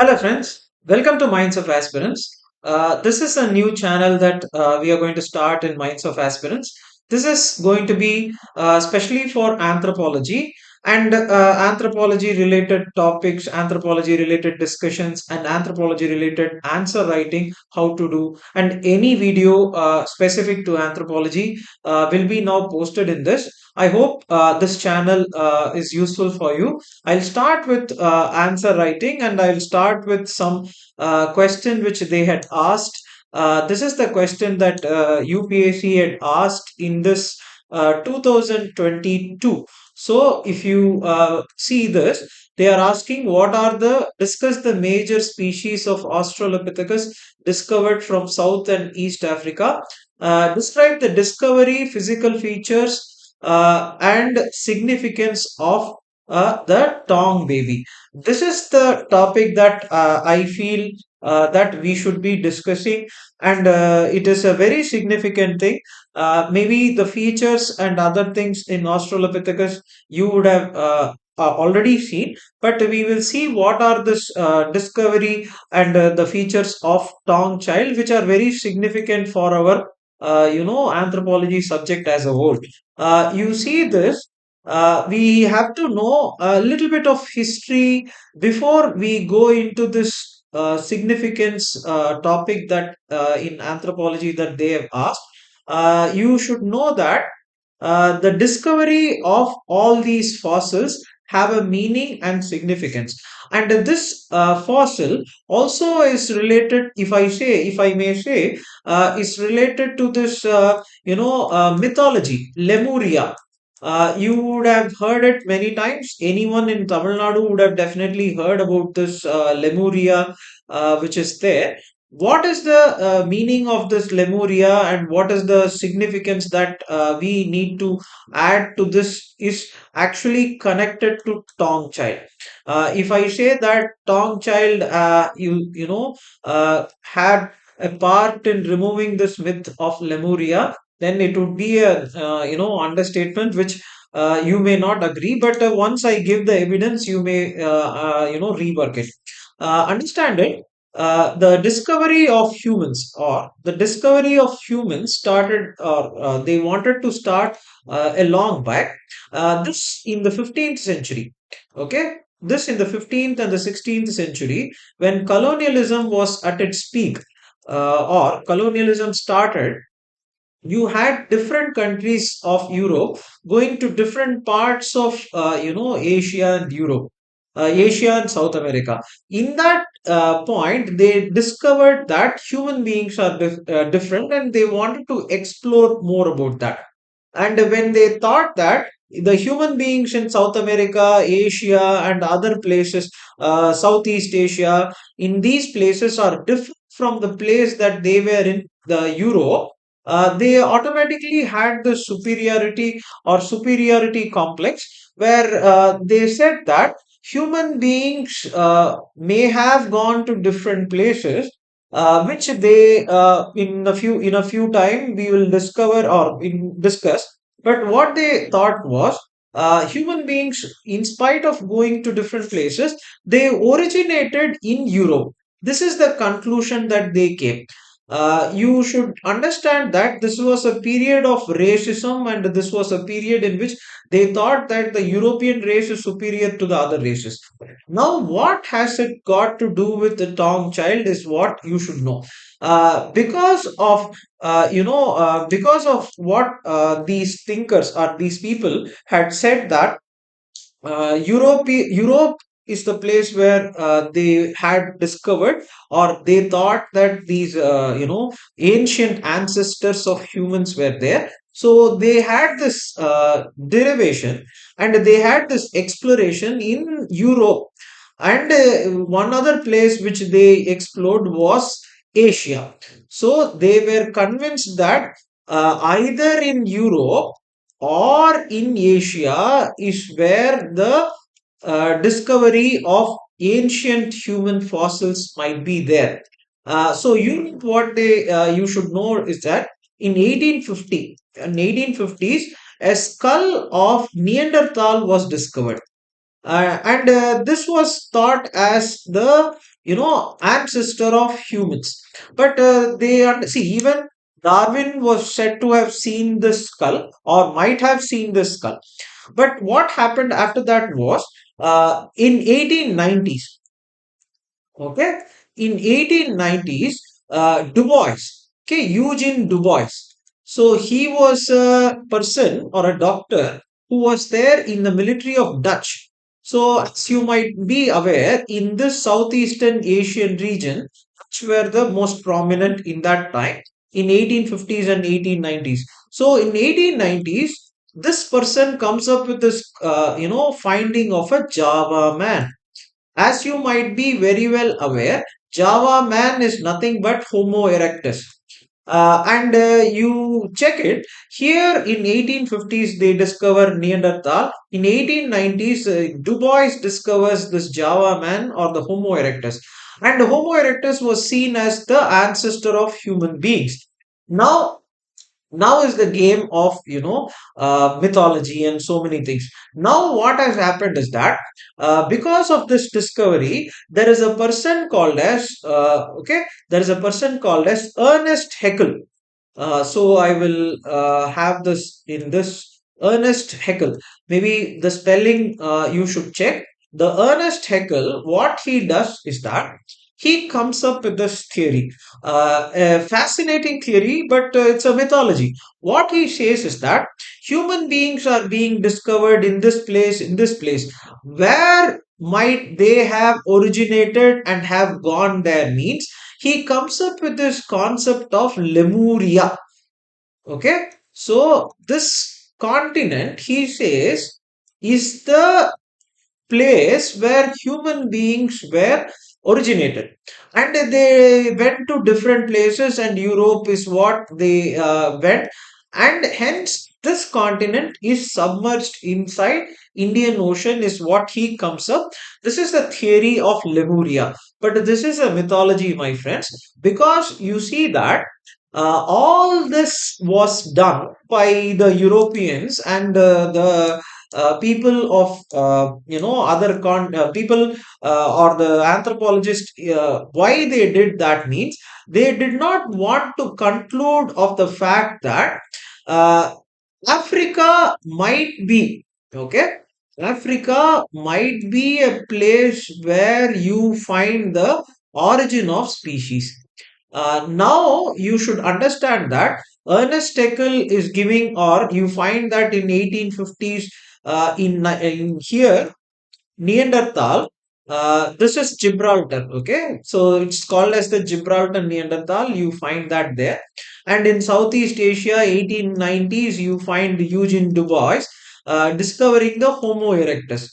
Hello, friends. Welcome to Minds of Aspirants. This is a new channel that we are going to start in Minds of Aspirants. This is going to be especially for anthropology and anthropology related topics, anthropology related discussions, and anthropology related answer writing, how to do, and any video specific to anthropology will be now posted in this. I hope this channel is useful for you. I'll start with answer writing and I'll start with some question which they had asked. This is the question that UPSC had asked in this 2022. So, if you see this, they are asking discuss the major species of Australopithecus discovered from South and East Africa. Describe the discovery, physical features, and significance of the Tong baby. This is the topic that I feel that we should be discussing, and it is a very significant thing. Maybe the features and other things in Australopithecus you would have already seen, but we will see what are this discovery and the features of Taung Child, which are very significant for our anthropology subject as a whole. You see this, we have to know a little bit of history before we go into this significance topic that in anthropology that they have asked. You should know that the discovery of all these fossils have a meaning and significance, and this fossil also is related, if I may say, is related to this mythology, Lemuria. You would have heard it many times. Anyone in Tamil Nadu would have definitely heard about this Lemuria, which is there. What is the meaning of this Lemuria, and what is the significance that we need to add to this is actually connected to Tong Child. If I say that Tong Child, had a part in removing this myth of Lemuria, then it would be a understatement which you may not agree. But once I give the evidence, you may rework it. Understand it. The discovery of humans, or the discovery of humans started, or they wanted to start a long back. This in the 15th century. Okay, this in the 15th and the 16th century, when colonialism was at its peak, or colonialism started. You had different countries of Europe going to different parts of Asia and Europe, Asia and South America. In that point, they discovered that human beings are different, and they wanted to explore more about that. And when they thought that the human beings in South America, Asia, and other places, Southeast Asia, in these places are different from the place that they were in, the Europe, they automatically had the superiority or superiority complex, where they said that human beings may have gone to different places, which they in a few time we will discover or discuss. But what they thought was, human beings, in spite of going to different places, they originated in Europe. This is the conclusion that they came. You should understand that this was a period of racism, and this was a period in which they thought that the European race is superior to the other races. Now, what has it got to do with the Tom child is what you should know. Because of what these thinkers or these people had said, that Europe is the place where they had discovered, or they thought that these ancient ancestors of humans were there. So they had this derivation, and they had this exploration in Europe. And one other place which they explored was Asia. So they were convinced that either in Europe or in Asia is where the discovery of ancient human fossils might be there. So you should know is that in 1850, in 1850s, a skull of Neanderthal was discovered. And this was thought as the ancestor of humans. But see, even Darwin was said to have seen this skull, or might have seen this skull. But what happened after that was, in 1890s, okay, in 1890s, Du Bois, okay, Eugene Du Bois. So he was a person or a doctor who was there in the military of Dutch. So as you might be aware, in this Southeastern Asian region, Dutch were the most prominent in that time, in 1850s and 1890s. So in 1890s, this person comes up with this finding of a Java man. As you might be very well aware, Java man is nothing but Homo erectus. And you check it here in 1850s they discover Neanderthal. In 1890s, Du Bois discovers this Java man or the Homo erectus, and Homo erectus was seen as the ancestor of human beings. Now is the game of mythology and so many things. Now what has happened is that, because of this discovery, there is a person called as there is a person called as Ernest Haeckel. So I will have this in this Ernest Haeckel. Maybe the spelling you should check. The Ernest Haeckel, what he does is that he comes up with this theory, a fascinating theory, but it's a mythology. What he says is that human beings are being discovered in this place. Where might they have originated and have gone there means he comes up with this concept of Lemuria. Okay, so this continent, he says, is the place where human beings were originated, and they went to different places, and Europe is what they went, and hence this continent is submerged inside Indian Ocean is what he comes up. This is the theory of Lemuria, but this is a mythology, my friends, because you see that all this was done by the Europeans and the people of people, or the anthropologists. Why they did that means they did not want to conclude of the fact that uh, Africa might be, okay, Africa might be a place where you find the origin of species. Now you should understand that Ernest Haeckel is giving, or you find that in 1850s, in here Neanderthal. This is Gibraltar. Okay, so it's called as the Gibraltar Neanderthal. You find that there, and in Southeast Asia, 1890s, you find Eugene Du Bois discovering the Homo erectus.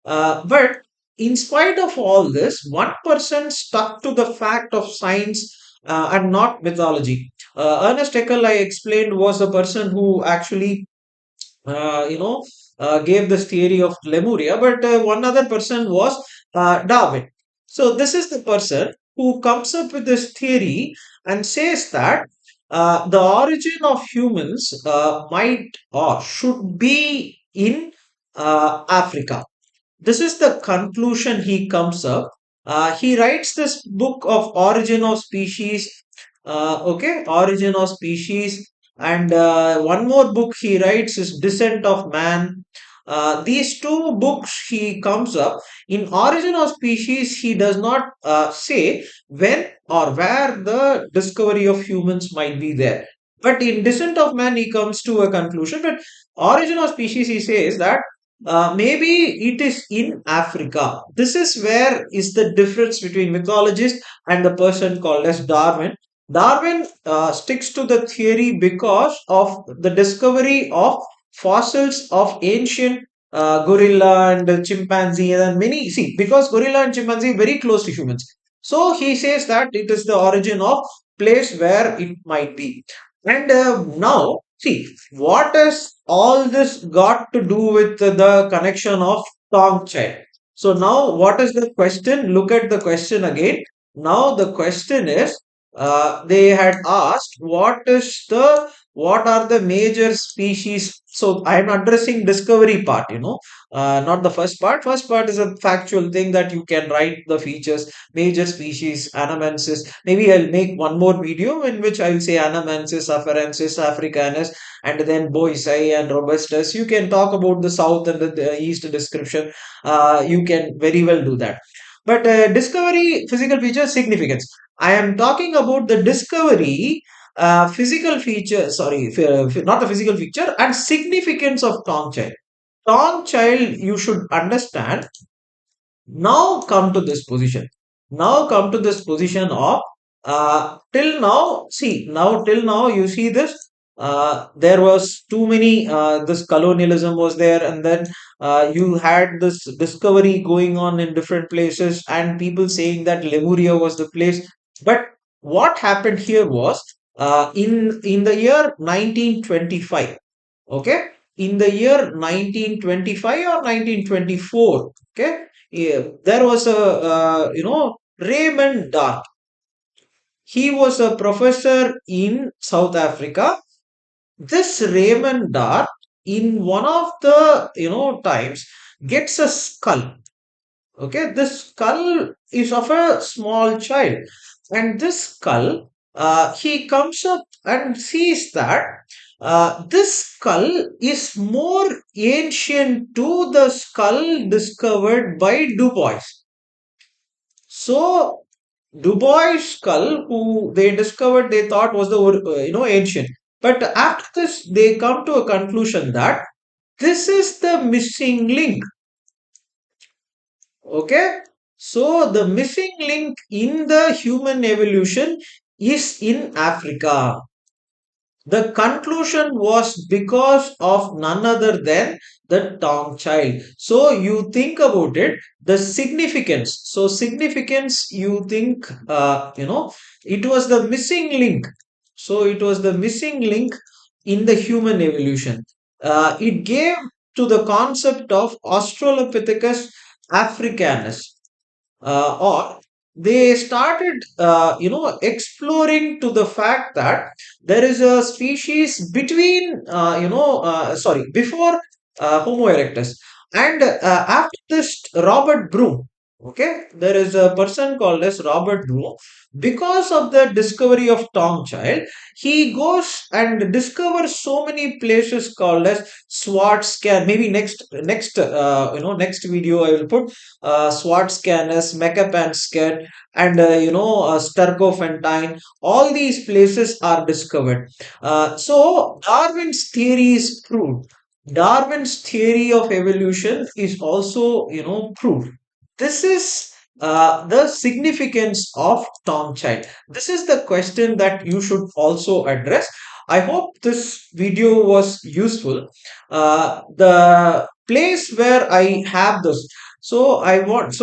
But in spite of all this, one person stuck to the fact of science and not mythology. Ernest Haeckel, I explained, was a person who actually gave this theory of Lemuria, but one other person was Darwin. So this is the person who comes up with this theory and says that the origin of humans might or should be in Africa. This is the conclusion he comes up. He writes this book of Origin of Species. Origin of Species, and one more book he writes is Descent of Man. These two books he comes up. In Origin of Species, he does not say when or where the discovery of humans might be there. But in Descent of Man, he comes to a conclusion. But Origin of Species, he says that maybe it is in Africa. This is where is the difference between mythologist and the person called as Darwin. Darwin sticks to the theory because of the discovery of fossils of ancient gorilla and chimpanzee and many. See, because gorilla and chimpanzee are very close to humans, so he says that it is the origin of place where it might be. And now, see, what has all this got to do with the connection of Taung Child? So now, what is the question? Look at the question again. Now the question is, they had asked, what are the major species. So I am addressing discovery part, not the first part. First part is a factual thing that you can write the features, major species, anamensis. Maybe I'll make one more video in which I'll say anamensis, afarensis, africanus, and then boisei and robustus. You can talk about the south and the east description. You can very well do that. But discovery, physical features, significance. I am talking about the discovery, physical feature, sorry, not the physical feature, and significance of Taung Child. Taung Child, you should understand, now come to this position. Now come to this position of, till now, see, now till now, you see this, there was too many, this colonialism was there, and then you had this discovery going on in different places, and people saying that Lemuria was the place. But what happened here was, in the year 1925, okay, in the year 1925 or 1924, okay, yeah, there was a, Raymond Dart. He was a professor in South Africa. This Raymond Dart, in one of the, times, gets a skull. Okay, this skull is of a small child, and this skull, he comes up and sees that this skull is more ancient to the skull discovered by Du Bois. So Du Bois skull, who they discovered, they thought was the ancient. But after this, they come to a conclusion that this is the missing link. Okay, so the missing link in the human evolution is in Africa. The conclusion was because of none other than the Taung Child. So you think about it, the significance. So significance, you think, it was the missing link. So it was the missing link in the human evolution. It gave to the concept of Australopithecus africanus, or they started exploring to the fact that there is a species between sorry, before Homo erectus, and after this Robert Broom. Okay, there is a person called as Robert Broom. Because of the discovery of Tom Child, he goes and discovers so many places called as SWOT scan. Maybe next video I will put SWOT scanners, Mecapanscat, and Stercophantine. All these places are discovered. So Darwin's theory is proved. Darwin's theory of evolution is also, proved. This is the significance of Tom Child. This is the question that you should also address. I hope this video was useful. The place where I have this, so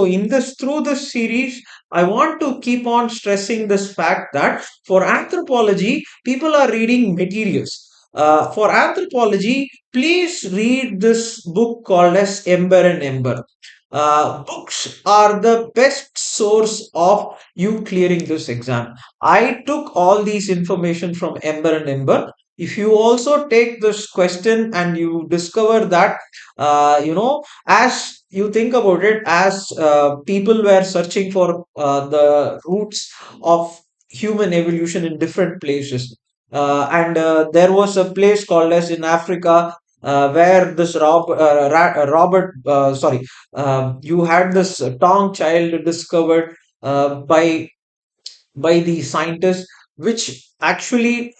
in this, through this series, I want to keep on stressing this fact that for anthropology, people are reading materials. For anthropology, please read this book called as Ember and Ember. Books are the best source of you clearing this exam. I took all these information from Ember and Ember. If you also take this question and you discover that, as you think about it, as people were searching for the roots of human evolution in different places, and there was a place called as in Africa, where this Robert, sorry, you had this Tong child discovered by the scientists, which actually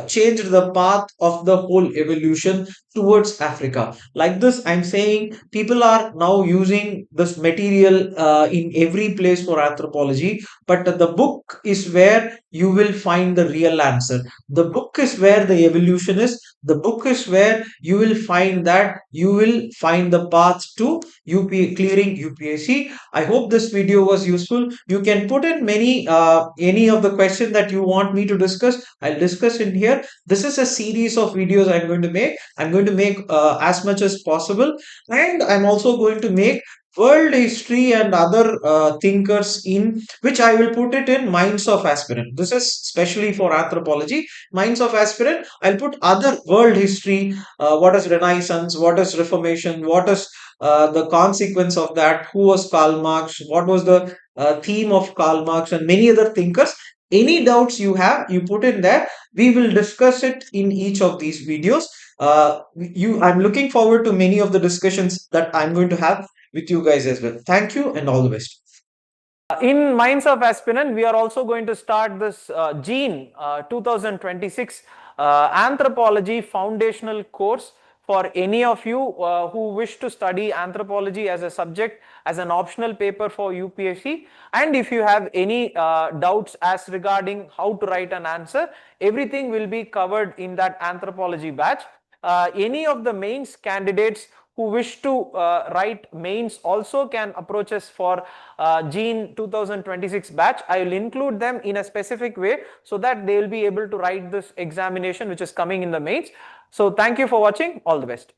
changed the path of the whole evolution towards Africa. Like this, I'm saying people are now using this material in every place for anthropology, but the book is where you will find the real answer. The book is where the evolution is. The book is where you will find that you will find the path to clearing UPSC. I hope this video was useful. You can put in any of the question that you want me to discuss. I'll discuss in here. This is a series of videos I'm going to make. I'm going to make as much as possible, and I'm also going to make world history and other thinkers in which I will put it in Minds of Aspirant. This is especially for anthropology. Minds of Aspirant, I'll put other world history. What is Renaissance? What is Reformation? What is the consequence of that? Who was Karl Marx? What was the theme of Karl Marx and many other thinkers? Any doubts you have, you put in there. We will discuss it in each of these videos. I'm looking forward to many of the discussions that I'm going to have with you guys as well. Thank you and all the best. In Minds of Aspirant, we are also going to start this Gene 2026 Anthropology Foundational course for any of you who wish to study anthropology as a subject, as an optional paper for UPSC. And if you have any doubts as regarding how to write an answer, everything will be covered in that anthropology batch. Any of the mains candidates who wish to write mains also can approach us for Gene 2026 batch. I will include them in a specific way so that they will be able to write this examination which is coming in the mains. So thank you for watching. All the best.